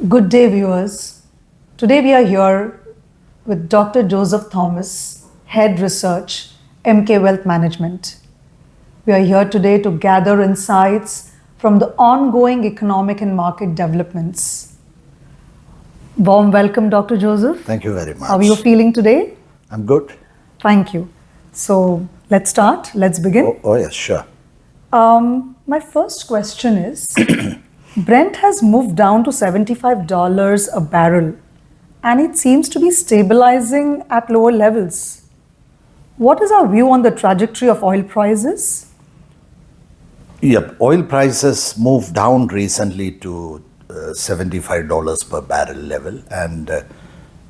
Good day, viewers. Today we are here with Dr. Joseph Thomas, Head Research, Emkay Wealth Management. We are here today to gather insights from the ongoing economic and market developments. Warm welcome, Dr. Joseph. Thank you very much. How are you feeling today? I'm good. Thank you. So let's start. Let's begin. Oh yes, sure. My first question is Brent has moved down to $75 a barrel and it seems to be stabilizing at lower levels. What is our view on the trajectory of oil prices? Yep, oil prices moved down recently to $75 per barrel level, and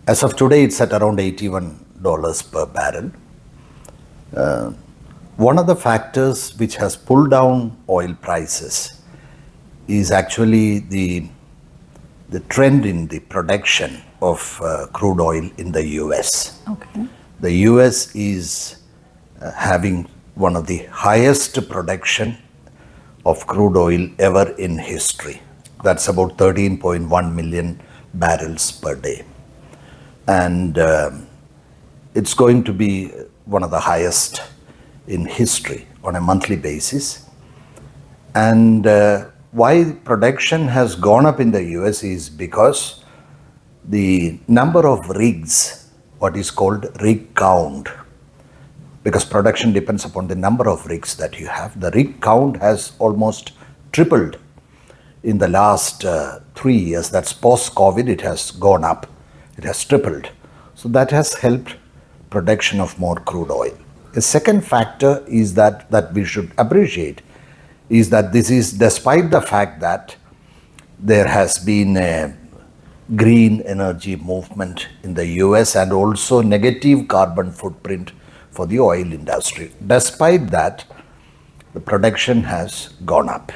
as of today, it's at around $81 per barrel. One of the factors which has pulled down oil prices is actually the trend in the production of crude oil in the US. Okay. The US is having one of the highest production of crude oil ever in history. That's about 13.1 million barrels per day. And it's going to be one of the highest in history on a monthly basis. And why production has gone up in the US is because the number of rigs, what is called rig count, because production depends upon the number of rigs that you have. The rig count has almost tripled in the last 3 years. That's post-COVID, it has gone up. It has tripled. So that has helped production of more crude oil. The second factor is that we should appreciate is that this is despite the fact that there has been a green energy movement in the US and also negative carbon footprint for the oil industry. Despite that, the production has gone up.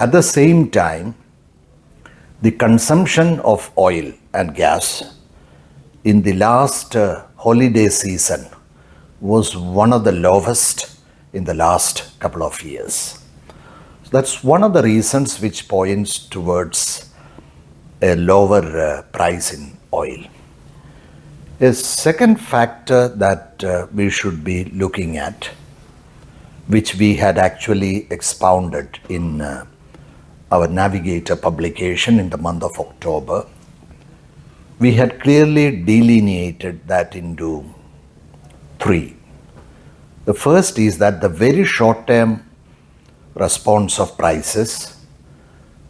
At the same time, the consumption of oil and gas in the last holiday season was one of the lowest in the last couple of years. So that's one of the reasons which points towards a lower price in oil. A second factor that we should be looking at, which we had actually expounded in our Navigator publication in the month of October, we had clearly delineated that into three. The first is that the very short-term response of prices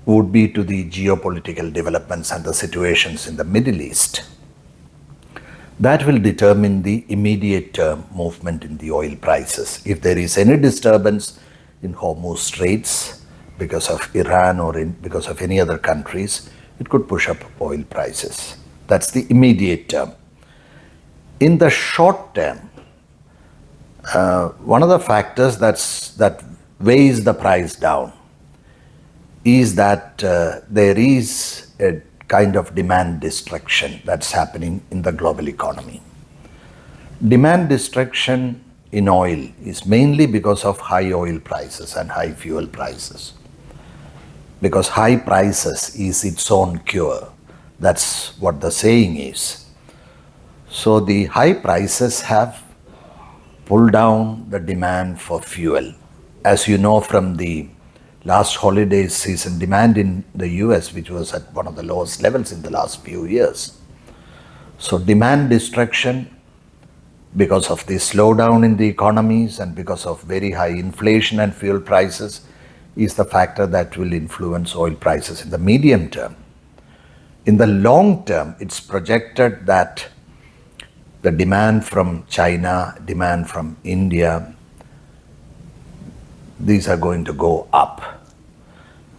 would be to the geopolitical developments and the situations in the Middle East. That will determine the immediate term movement in the oil prices. If there is any disturbance in Hormuz Straits because of Iran or because of any other countries, it could push up oil prices. That's the immediate term. In the short term, one of the factors that weighs the price down is that there is a kind of demand destruction that's happening in the global economy. Demand destruction in oil is mainly because of high oil prices and high fuel prices. Because high prices is its own cure. That's what the saying is. So the high prices have pulled down the demand for fuel. As you know from the last holiday season, demand in the US, which was at one of the lowest levels in the last few years. So demand destruction because of the slowdown in the economies and because of very high inflation and fuel prices is the factor that will influence oil prices in the medium term. In the long term, it's projected that the demand from China, demand from India, these are going to go up,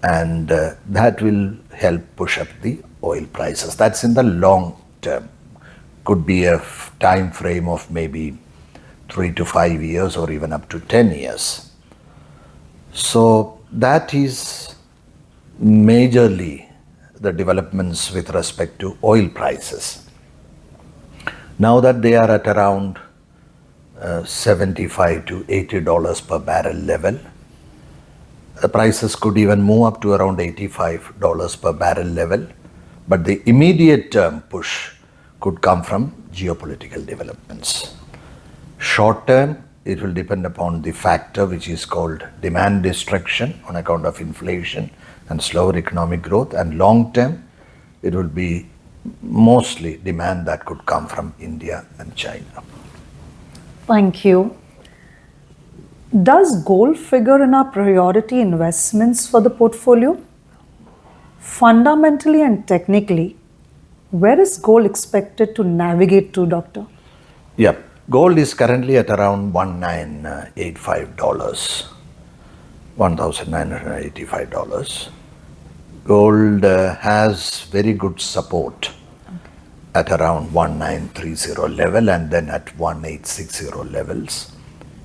and that will help push up the oil prices. That's in the long term. Could be a time frame of maybe 3 to 5 years or even up to 10 years. So that is majorly the developments with respect to oil prices. Now that they are at around $75 to $80 per barrel level, the prices could even move up to around $85 per barrel level. But the immediate term push could come from geopolitical developments. Short term, it will depend upon the factor which is called demand destruction on account of inflation and slower economic growth. And long term, it will be mostly demand that could come from India and China. Thank you. Does gold figure in our priority investments for the portfolio? Fundamentally and technically, where is gold expected to navigate to, Doctor? Yeah, gold is currently at around $1985, $1,985. Gold has very good support at around 1930 level and then at 1860 levels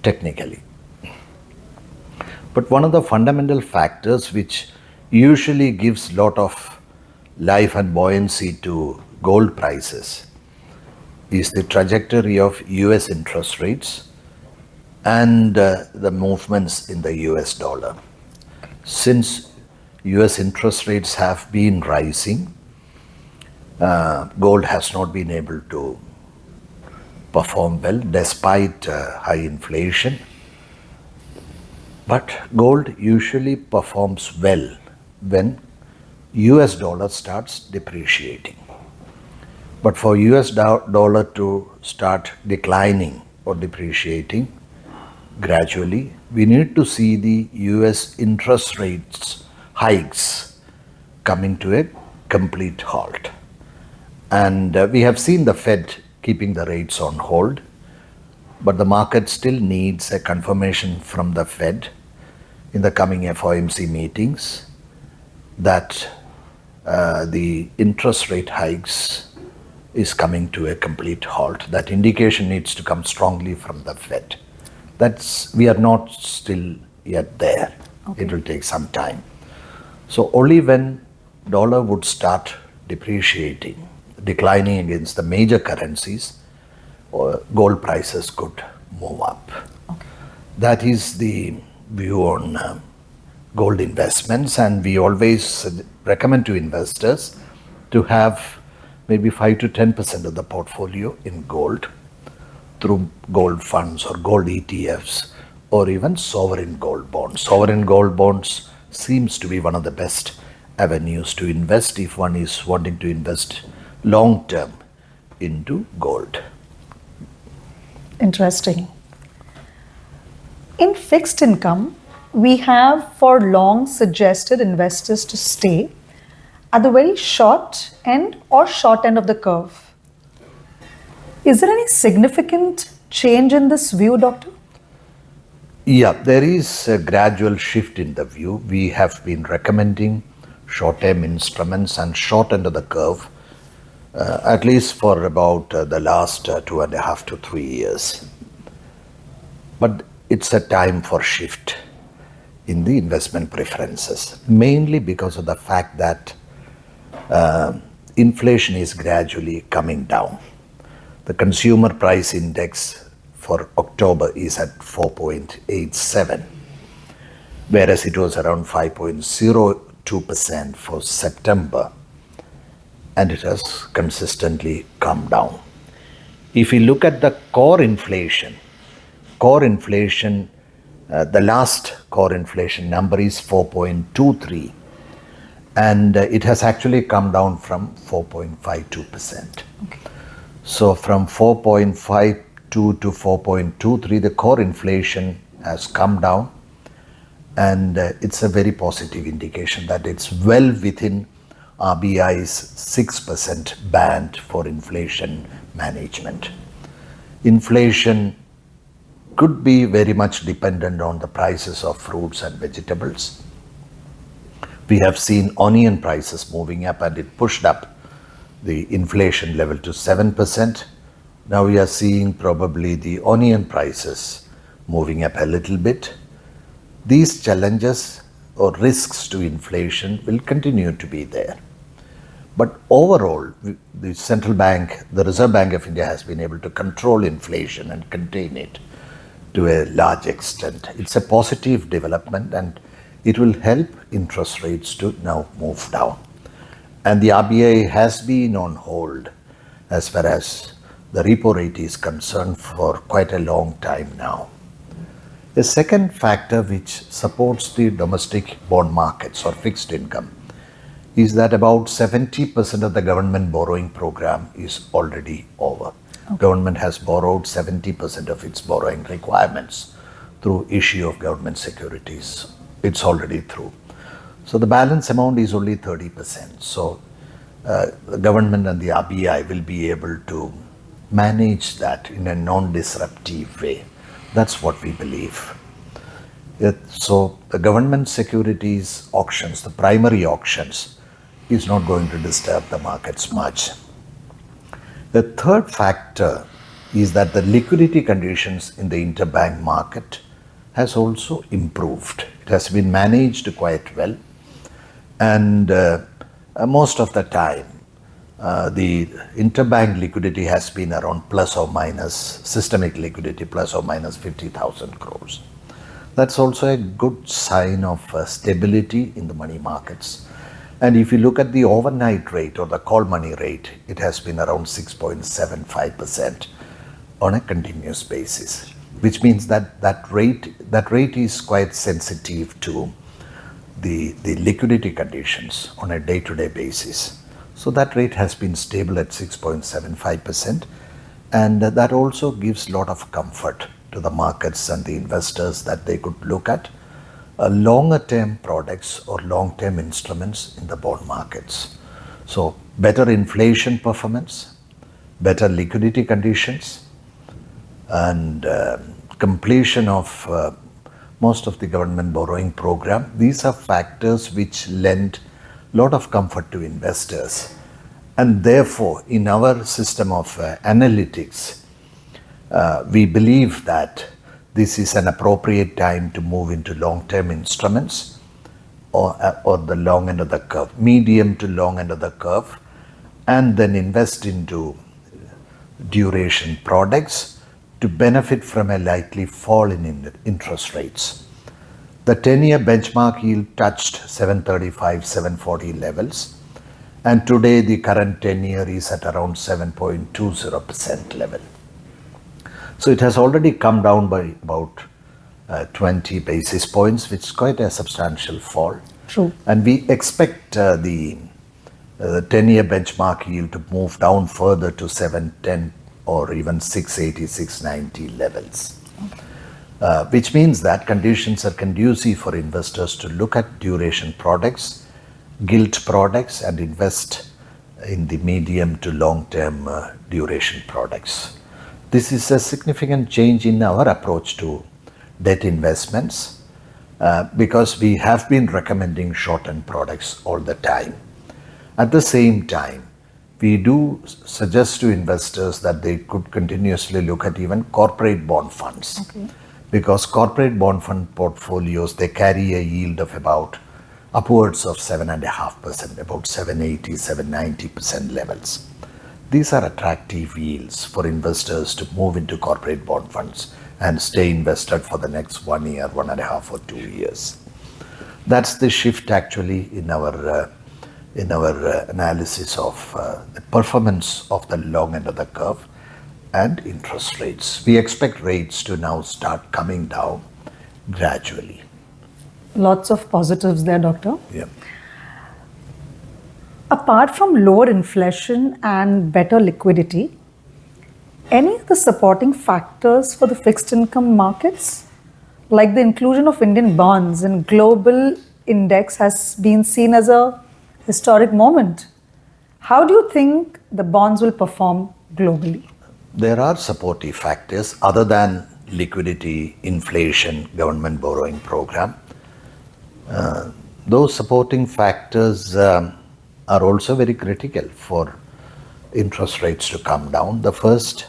technically. But one of the fundamental factors which usually gives lot of life and buoyancy to gold prices is the trajectory of US interest rates and the movements in the US dollar. Since US interest rates have been rising, gold has not been able to perform well despite high inflation. But gold usually performs well when US dollar starts depreciating. But for US dollar to start declining or depreciating gradually, we need to see the US interest rates hikes coming to a complete halt. And we have seen the Fed keeping the rates on hold, but the market still needs a confirmation from the Fed in the coming FOMC meetings that the interest rate hikes is coming to a complete halt. That indication needs to come strongly from the Fed. We are not still yet there. Okay. It will take some time. So only when dollar would start depreciating, declining against the major currencies, gold prices could move up. Okay. That is the view on gold investments, and we always recommend to investors to have maybe 5 to 10% of the portfolio in gold through gold funds or gold ETFs or even sovereign gold bonds. Sovereign gold bonds seems to be one of the best avenues to invest if one is wanting to invest long term into gold. Interesting. In fixed income, we have for long suggested investors to stay at the very short end or short end of the curve. Is there any significant change in this view, Doctor? Yeah, there is a gradual shift in the view. We have been recommending short-term instruments and short end of the curve at least for about the last 2.5 to 3 years. But it's a time for shift in the investment preferences, mainly because of the fact that inflation is gradually coming down. The consumer price index for October is at 4.87, whereas it was around 5.02% for September, and it has consistently come down. If we look at the core inflation, the last core inflation number is 4.23, and it has actually come down from 4.52%. Okay. So from 4.52 to 4.23, the core inflation has come down, and it's a very positive indication that it's well within RBI's 6% band for inflation management. Inflation could be very much dependent on the prices of fruits and vegetables. We have seen onion prices moving up, and it pushed up the inflation level to 7%. Now we are seeing probably the onion prices moving up a little bit. These challenges or risks to inflation will continue to be there. But overall, the central bank, the Reserve Bank of India, has been able to control inflation and contain it to a large extent. It's a positive development, and it will help interest rates to now move down. And the RBI has been on hold as far as the repo rate is concerned for quite a long time now. The second factor which supports the domestic bond markets or fixed income is that about 70% of the government borrowing program is already over. Okay. Government has borrowed 70% of its borrowing requirements through issue of government securities. It's already through. So the balance amount is only 30%. So the government and the RBI will be able to manage that in a non-disruptive way. That's what we believe. So the government securities auctions, the primary auctions, is not going to disturb the markets much. The third factor is that the liquidity conditions in the interbank market has also improved. It has been managed quite well, and most of the time the interbank liquidity has been around plus or minus, systemic liquidity plus or minus 50,000 crores. That's also a good sign of stability in the money markets. And if you look at the overnight rate or the call money rate, it has been around 6.75% on a continuous basis, which means that rate is quite sensitive to the liquidity conditions on a day-to-day basis. So that rate has been stable at 6.75%, and that also gives a lot of comfort to the markets and the investors that they could look at longer term products or long term instruments in the bond markets. So better inflation performance, better liquidity conditions, and completion of most of the government borrowing program. These are factors which lend a lot of comfort to investors. And therefore, in our system of analytics, we believe that this is an appropriate time to move into long-term instruments or the long end of the curve, medium to long end of the curve, and then invest into duration products to benefit from a likely fall in interest rates. The 10-year benchmark yield touched 735, 740 levels, and today the current 10-year is at around 7.20% level. So it has already come down by about 20 basis points, which is quite a substantial fall. True. And we expect the 10-year benchmark yield to move down further to 710 or even 680, 690 levels. Okay. Which means that conditions are conducive for investors to look at duration products, gilt products, and invest in the medium to long-term duration products. This is a significant change in our approach to debt investments because we have been recommending short-term products all the time. At the same time, we do suggest to investors that they could continuously look at even corporate bond funds. Okay. Because corporate bond fund portfolios, they carry a yield of about upwards of 7.5%, about 780, 790% levels. These are attractive yields for investors to move into corporate bond funds and stay invested for the next 1 year, 1.5 or 2 years. That's the shift actually in our analysis of the performance of the long end of the curve and interest rates. We expect rates to now start coming down gradually. Lots of positives there, Doctor. Yeah. Apart from lower inflation and better liquidity, any of the supporting factors for the fixed income markets, like the inclusion of Indian bonds in global index, has been seen as a historic moment. How do you think the bonds will perform globally? There are supportive factors other than liquidity, inflation, government borrowing program. Those supporting factors are also very critical for interest rates to come down. The first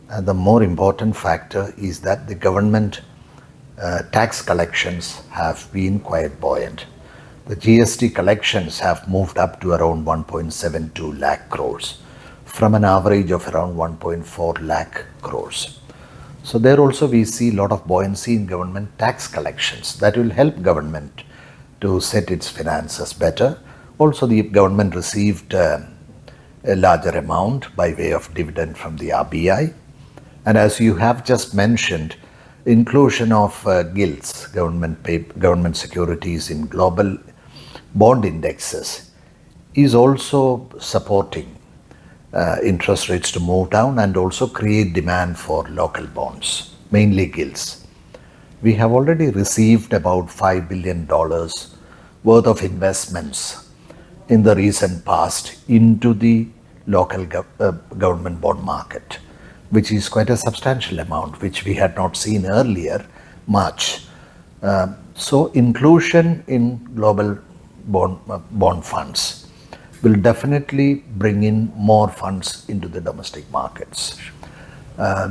and the more important factor is that the government tax collections have been quite buoyant. The GST collections have moved up to around 1.72 lakh crores from an average of around 1.4 lakh crores. So there also we see a lot of buoyancy in government tax collections that will help government to set its finances better Also, the government received a larger amount by way of dividend from the RBI. And as you have just mentioned, inclusion of gilts, government securities in global bond indexes is also supporting interest rates to move down and also create demand for local bonds, mainly gilts. We have already received about $5 billion worth of investments in the recent past into the local government bond market, which is quite a substantial amount, which we had not seen earlier much. So inclusion in global bond funds will definitely bring in more funds into the domestic markets.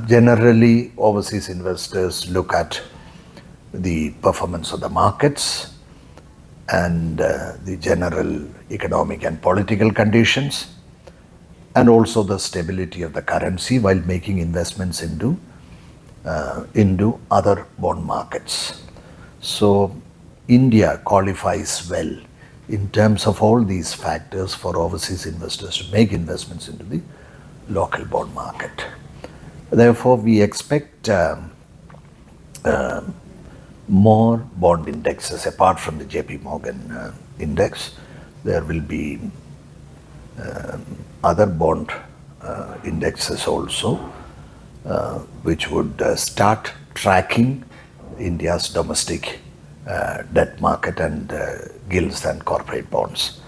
Generally, overseas investors look at the performance of the markets and the general economic and political conditions, and also the stability of the currency while making investments into other bond markets. So India qualifies well in terms of all these factors for overseas investors to make investments into the local bond market. Therefore, we expect more bond indexes apart from the JP Morgan index. There will be other bond indexes also, which would start tracking India's domestic debt market and gilts and corporate bonds.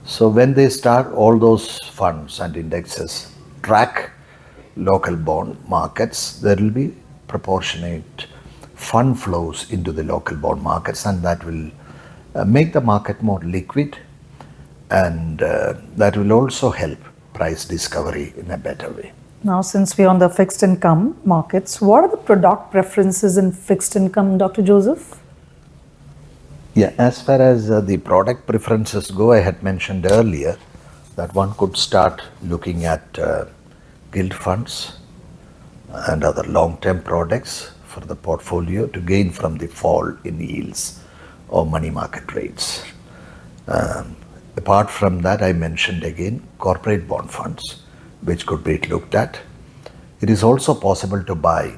So when they start, all those funds and indexes track local bond markets, there will be proportionate fund flows into the local bond markets, and that will make the market more liquid, and that will also help price discovery in a better way. Now, since we're on the fixed income markets, what are the product preferences in fixed income, Dr. Joseph? Yeah, as far as the product preferences go, I had mentioned earlier that one could start looking at gilt funds and other long-term products for the portfolio to gain from the fall in yields or money market rates. Apart from that, I mentioned again corporate bond funds, which could be looked at. It is also possible to buy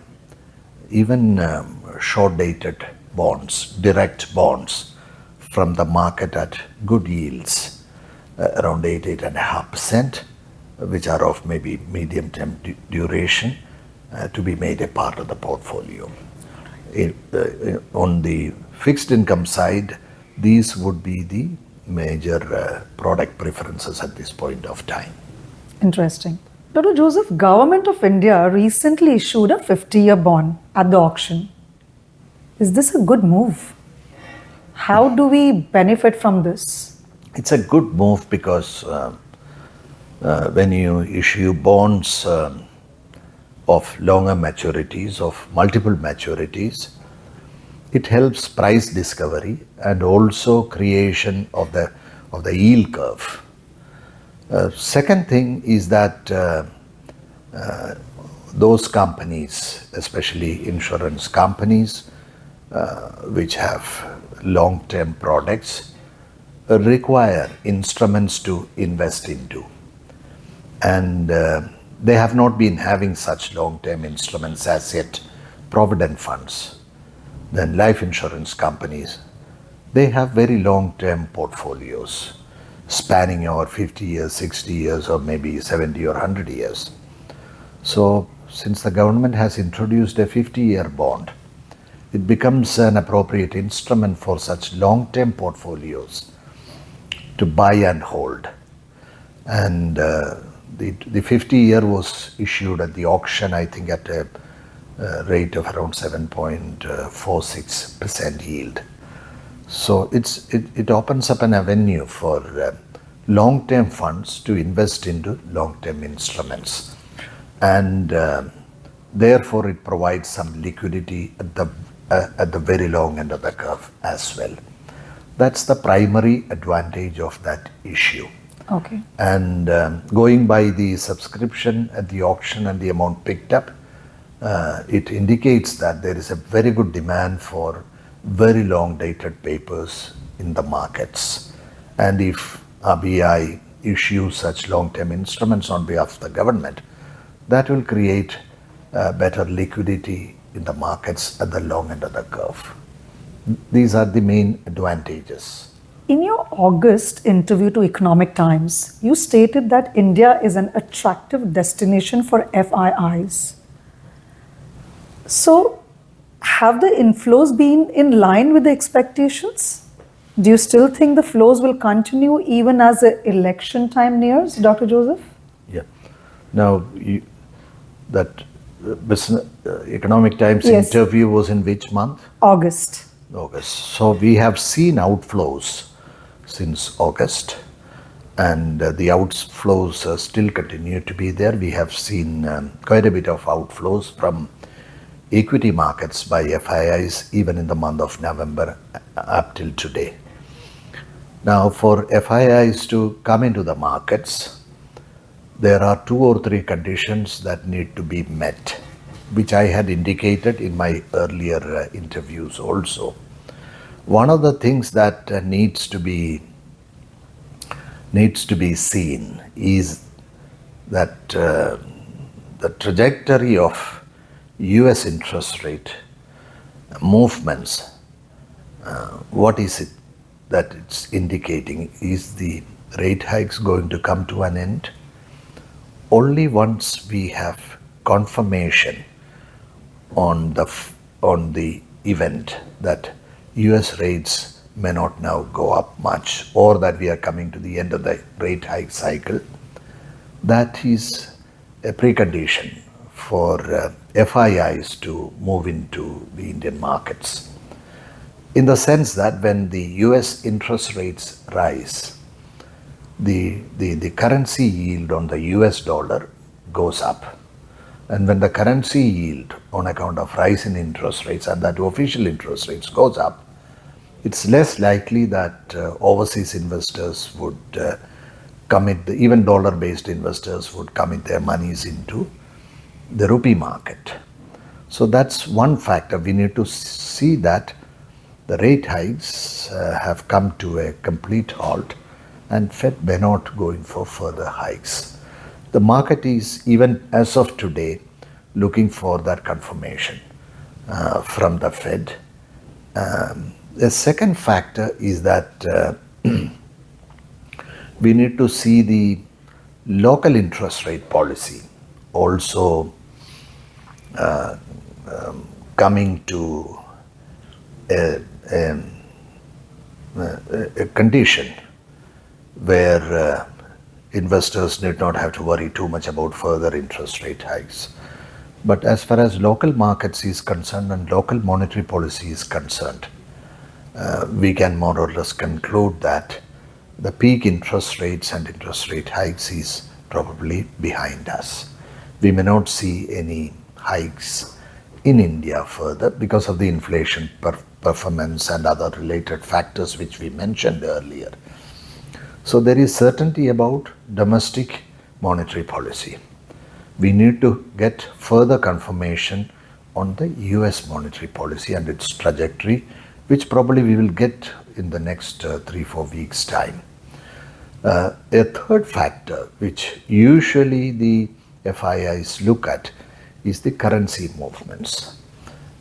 even short-dated bonds, direct bonds from the market at good yields, around 8.5%, which are of maybe medium-term duration, to be made a part of the portfolio. On the fixed income side, these would be the major product preferences at this point of time. Interesting. Dr. Joseph, Government of India recently issued a 50-year bond at the auction. Is this a good move? How do we benefit from this? It's a good move because when you issue bonds of longer maturities, of multiple maturities, it helps price discovery and also creation of the yield curve. Second thing is that those companies, especially insurance companies, which have long-term products, require instruments to invest into. And they have not been having such long-term instruments as yet. Provident funds, then life insurance companies, they have very long-term portfolios spanning over 50 years, 60 years, or maybe 70 or 100 years. So since the government has introduced a 50-year bond, it becomes an appropriate instrument for such long-term portfolios to buy and hold. And the 50-year was issued at the auction, I think, at a rate of around 7.46% yield. So it opens up an avenue for long-term funds to invest into long-term instruments, and therefore it provides some liquidity at the very long end of the curve as well. That's the primary advantage of that issue. Okay. And going by the subscription at the auction and the amount picked up, it indicates that there is a very good demand for very long dated papers in the markets. And if RBI issues such long-term instruments on behalf of the government, that will create better liquidity in the markets at the long end of the curve. These are the main advantages. In your August interview to Economic Times, you stated that India is an attractive destination for FIIs. So, have the inflows been in line with the expectations? Do you still think the flows will continue even as the election time nears, Dr. Joseph? Yeah. Now, that Economic Times Yes. interview was in which month? August. August. So we have seen outflows since August, and the outflows still continue to be there. We have seen quite a bit of outflows from equity markets by FIIs even in the month of November up till today. Now, for FIIs to come into the markets, there are 2 or 3 conditions that need to be met, which I had indicated in my earlier interviews also. One of the things that needs to be seen is that the trajectory of US interest rate movements, what is it that it's indicating? Is the rate hikes going to come to an end? Only once we have confirmation on the event that US rates may not now go up much, or that we are coming to the end of the rate hike cycle, that is a precondition for FIIs to move into the Indian markets. In the sense that when the US interest rates rise, the currency yield on the US dollar goes up. And when the currency yield on account of rise in interest rates and that official interest rates goes up, it's less likely that overseas investors would commit, even dollar-based investors would commit their monies into the rupee market. So that's one factor. We need to see that the rate hikes have come to a complete halt and Fed may not go in for further hikes. The market is, even as of today, looking for that confirmation from the Fed. The second factor is that we need to see the local interest rate policy also coming to a condition where investors need not have to worry too much about further interest rate hikes. But as far as local markets is concerned and local monetary policy is concerned, we can more or less conclude that the peak interest rates and interest rate hikes is probably behind us. We may not see any hikes in India further because of the inflation performance and other related factors which we mentioned earlier. So there is certainty about domestic monetary policy. We need to get further confirmation on the US monetary policy and its trajectory, which probably we will get in the next 3-4 weeks' time. A third factor, which usually the FIIs look at, is the currency movements.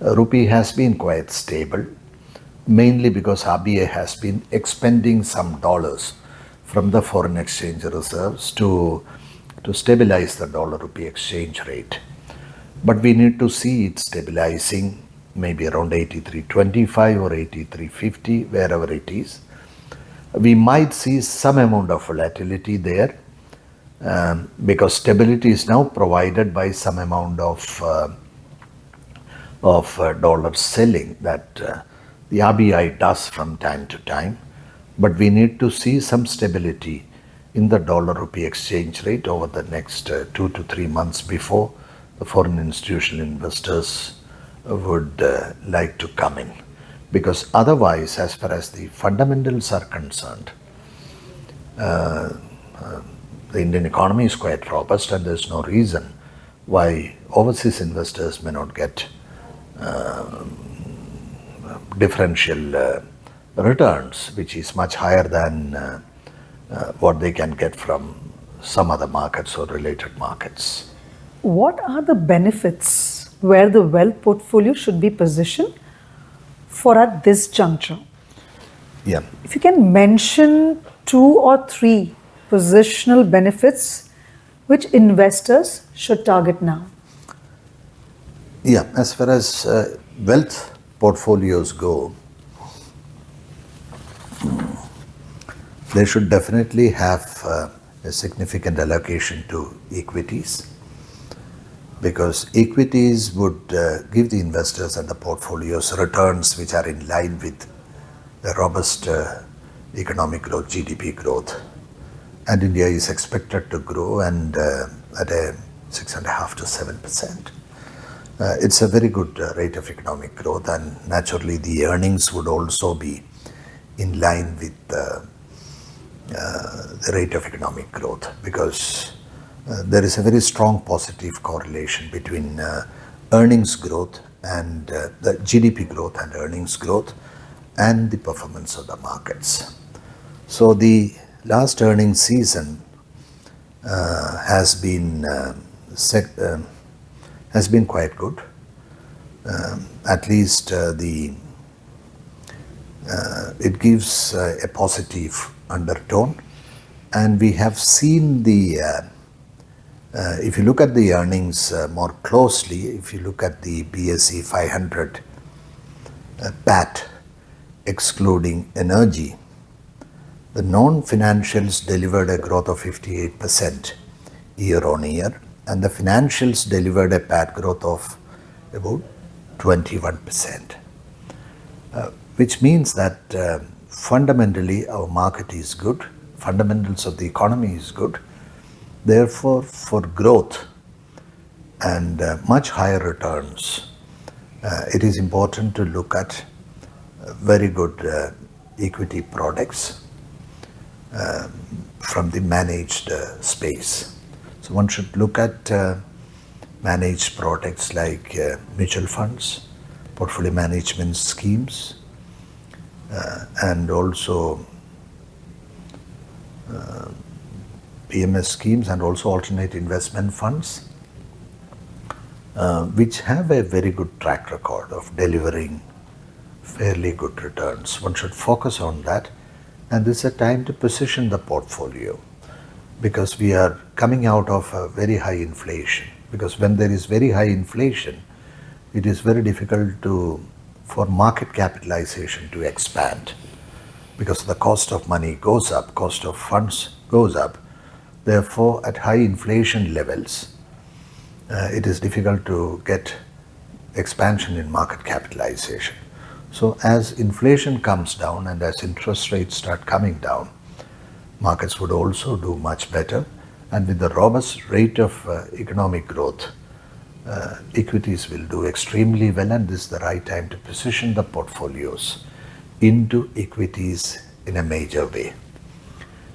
Rupee has been quite stable, mainly because RBI has been expending some dollars from the foreign exchange reserves to stabilize the dollar-rupee exchange rate. But we need to see it stabilizing maybe around 83.25 or 83.50, wherever it is. We might see some amount of volatility there because stability is now provided by some amount of dollar selling that the RBI does from time to time. But we need to see some stability in the dollar-rupee exchange rate over the next 2 to 3 months before the foreign institutional investors would like to come in. Because otherwise, as far as the fundamentals are concerned, the Indian economy is quite robust and there's no reason why overseas investors may not get differential returns, which is much higher than what they can get from some other markets or related markets. What are the benefits where the wealth portfolio should be positioned for at this juncture? Yeah. If you can mention 2 or 3 positional benefits which investors should target now. Yeah, as far as wealth portfolios go, they should definitely have a significant allocation to equities, because equities would give the investors and the portfolios returns which are in line with the robust economic growth, GDP growth. And India is expected to grow and at a 6.5 to 7%. It's a very good rate of economic growth, and naturally the earnings would also be in line with the rate of economic growth, because there is a very strong positive correlation between earnings growth and the GDP growth and earnings growth and the performance of the markets. So the last earnings season has been quite good. At least it gives a positive undertone, and we have seen if you look at the earnings more closely, if you look at the BSE 500 PAT excluding energy, the non-financials delivered a growth of 58% year on year, and the financials delivered a PAT growth of about 21%, which means that fundamentally our market is good, fundamentals of the economy is good. Therefore, for growth and much higher returns, it is important to look at very good equity products from the managed space. So one should look at managed products like mutual funds, portfolio management schemes, and also PMS schemes, and also alternate investment funds, which have a very good track record of delivering fairly good returns. One should focus on that, and this is a time to position the portfolio, because we are coming out of a very high inflation. Because when there is very high inflation, it is very difficult for market capitalization to expand, because the cost of money goes up, cost of funds goes up. Therefore, at high inflation levels, it is difficult to get expansion in market capitalization. So as inflation comes down and as interest rates start coming down, markets would also do much better. And with the robust rate of economic growth, equities will do extremely well, and this is the right time to position the portfolios into equities in a major way.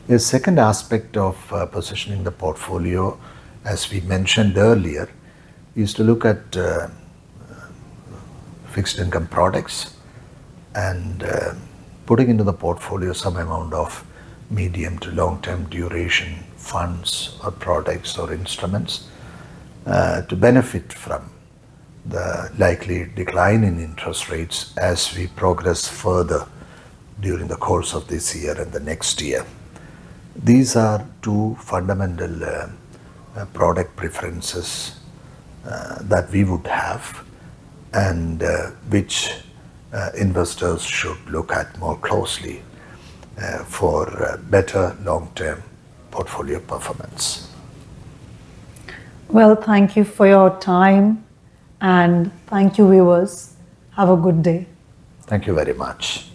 The second aspect of positioning the portfolio, as we mentioned earlier, is to look at fixed income products and putting into the portfolio some amount of medium to long-term duration funds or products or instruments to benefit from the likely decline in interest rates as we progress further during the course of this year and the next year. These are two fundamental product preferences that we would have, and which investors should look at more closely for better long-term portfolio performance. Well, thank you for your time, and thank you, viewers. Have a good day. Thank you very much.